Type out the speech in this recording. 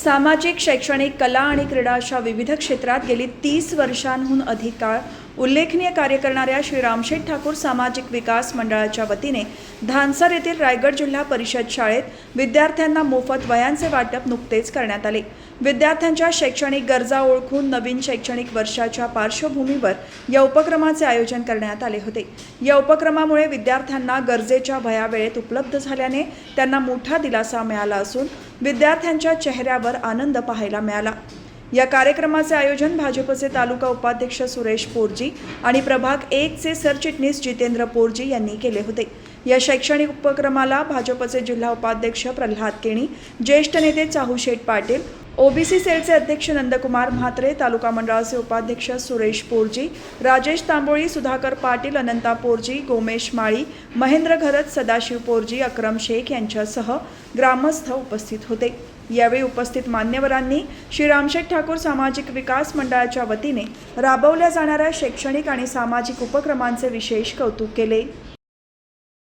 सामाजिक, शैक्षणिक, कला आणि क्रीडा अशा विविध क्षेत्रात गेली 30 वर्षांहून अधिक काळ उल्लेखनीय कार्य करणाऱ्या श्री रामशेठ ठाकूर सामाजिक विकास मंडळाच्या वतीने धानसर येथील रायगड जिल्हा परिषद शाळेत विद्यार्थ्यांना मोफत वह्यांचे वाटप नुकतेच करण्यात आले। विद्यार्थ्यांच्या शैक्षणिक गरजा ओळखून नवीन शैक्षणिक वर्षाच्या पार्श्वभूमीवर या उपक्रमाचे आयोजन करण्यात आले होते। या उपक्रमामुळे विद्यार्थ्यांना गरजेच्या वह्या वेळेत उपलब्ध झाल्याने त्यांना मोठा दिलासा मिळाला असून विद्यार्थ्यांच्या चेहऱ्यावर आनंद पाहायला मिळाला। या कार्यक्रमाचे आयोजन भाजपचे तालुका उपाध्यक्ष सुरेश पोरजी आणि प्रभाग 1 चे सरचिटणीस जितेंद्र पोरजी यांनी केले होते। या शैक्षणिक उपक्रमाला भाजपचे जिल्हा उपाध्यक्ष प्रल्हाद केणी, ज्येष्ठ नेते चाहूशेठ पाटील, ओबीसी सेलचे अध्यक्ष नंदकुमार म्हात्रे, तालुका मंडळाचे उपाध्यक्ष सुरेश पोरजी, राजेश तांबोळी, सुधाकर पाटील, अनंता पोरजी, गोमेश माळी, महेंद्र घरत, सदाशिव पोरजी, अक्रम शेख यांच्यासह ग्रामस्थ उपस्थित होते। यावेळी उपस्थित मान्यवरांनी श्री रामशेठ ठाकूर सामाजिक विकास मंडळाच्या वतीने राबवल्या जाणाऱ्या शैक्षणिक आणि सामाजिक उपक्रमांचे विशेष कौतुक केले।